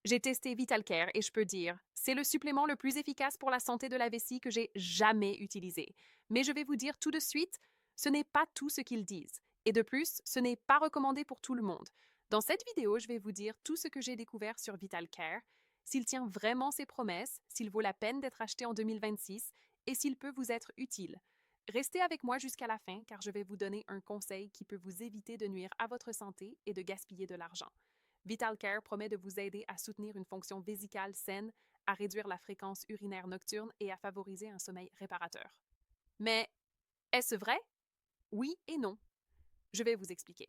J'ai testé VitalCare et je peux dire, c'est le supplément le plus efficace pour la santé de la vessie que j'ai jamais utilisé. Mais je vais vous dire tout de suite, ce n'est pas tout ce qu'ils disent. Et de plus, ce n'est pas recommandé pour tout le monde. Dans cette vidéo, je vais vous dire tout ce que j'ai découvert sur VitalCare, s'il tient vraiment ses promesses, s'il vaut la peine d'être acheté en 2026 et s'il peut vous être utile. Restez avec moi jusqu'à la fin car je vais vous donner un conseil qui peut vous éviter de nuire à votre santé et de gaspiller de l'argent. VitalCare promet de vous aider à soutenir une fonction vésicale saine, à réduire la fréquence urinaire nocturne et à favoriser un sommeil réparateur. Mais est-ce vrai? Oui et non. Je vais vous expliquer.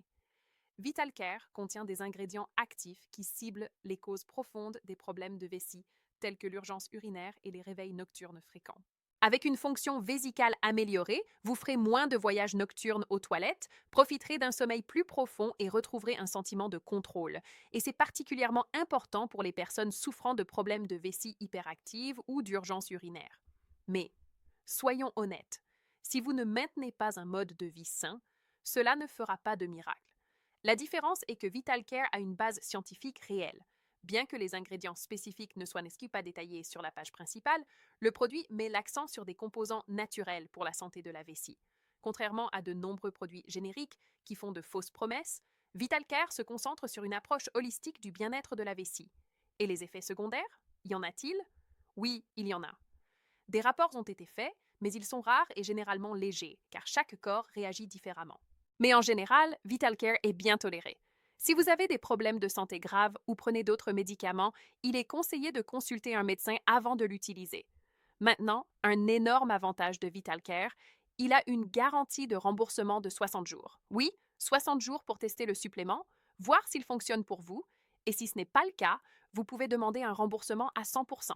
VitalCare contient des ingrédients actifs qui ciblent les causes profondes des problèmes de vessie, tels que l'urgence urinaire et les réveils nocturnes fréquents. Avec une fonction vésicale améliorée, vous ferez moins de voyages nocturnes aux toilettes, profiterez d'un sommeil plus profond et retrouverez un sentiment de contrôle. Et c'est particulièrement important pour les personnes souffrant de problèmes de vessie hyperactive ou d'urgence urinaire. Mais, soyons honnêtes, si vous ne maintenez pas un mode de vie sain, cela ne fera pas de miracle. La différence est que VitalCare a une base scientifique réelle. Bien que les ingrédients spécifiques ne soient pas détaillés sur la page principale, le produit met l'accent sur des composants naturels pour la santé de la vessie. Contrairement à de nombreux produits génériques qui font de fausses promesses, VitalCare se concentre sur une approche holistique du bien-être de la vessie. Et les effets secondaires? Y en a-t-il? Oui, il y en a. Des rapports ont été faits, mais ils sont rares et généralement légers, car chaque corps réagit différemment. Mais en général, VitalCare est bien toléré. Si vous avez des problèmes de santé graves ou prenez d'autres médicaments, il est conseillé de consulter un médecin avant de l'utiliser. Maintenant, un énorme avantage de VitalCare, il a une garantie de remboursement de 60 jours. Oui, 60 jours pour tester le supplément, voir s'il fonctionne pour vous, et si ce n'est pas le cas, vous pouvez demander un remboursement à 100%.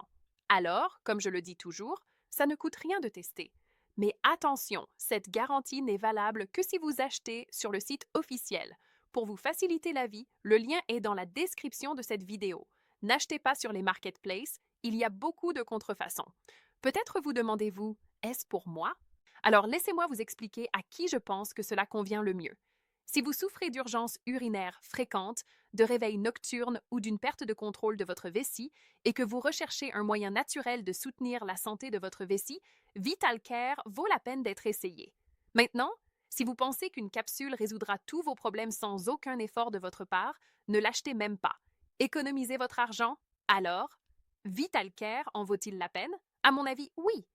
Alors, comme je le dis toujours, ça ne coûte rien de tester. Mais attention, cette garantie n'est valable que si vous achetez sur le site officiel. Pour vous faciliter la vie, le lien est dans la description de cette vidéo. N'achetez pas sur les marketplaces, il y a beaucoup de contrefaçons. Peut-être vous demandez-vous, est-ce pour moi? Alors laissez-moi vous expliquer à qui je pense que cela convient le mieux. Si vous souffrez d'urgences urinaires fréquentes, de réveils nocturnes ou d'une perte de contrôle de votre vessie et que vous recherchez un moyen naturel de soutenir la santé de votre vessie, VitalCare vaut la peine d'être essayé. Maintenant, si vous pensez qu'une capsule résoudra tous vos problèmes sans aucun effort de votre part, ne l'achetez même pas. Économisez votre argent? Alors, VitalCare en vaut-il la peine? À mon avis, oui.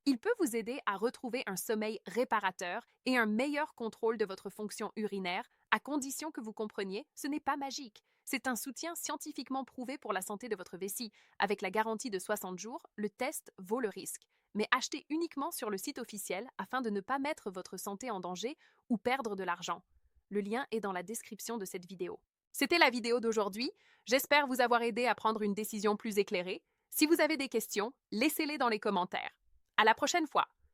Il peut vous aider à retrouver un sommeil réparateur et un meilleur contrôle de votre fonction urinaire, à condition que vous compreniez, ce n'est pas magique. C'est un soutien scientifiquement prouvé pour la santé de votre vessie. Avec la garantie de 60 jours, le test vaut le risque. Mais achetez uniquement sur le site officiel afin de ne pas mettre votre santé en danger ou perdre de l'argent. Le lien est dans la description de cette vidéo. C'était la vidéo d'aujourd'hui. J'espère vous avoir aidé à prendre une décision plus éclairée. Si vous avez des questions, laissez-les dans les commentaires. À la prochaine fois!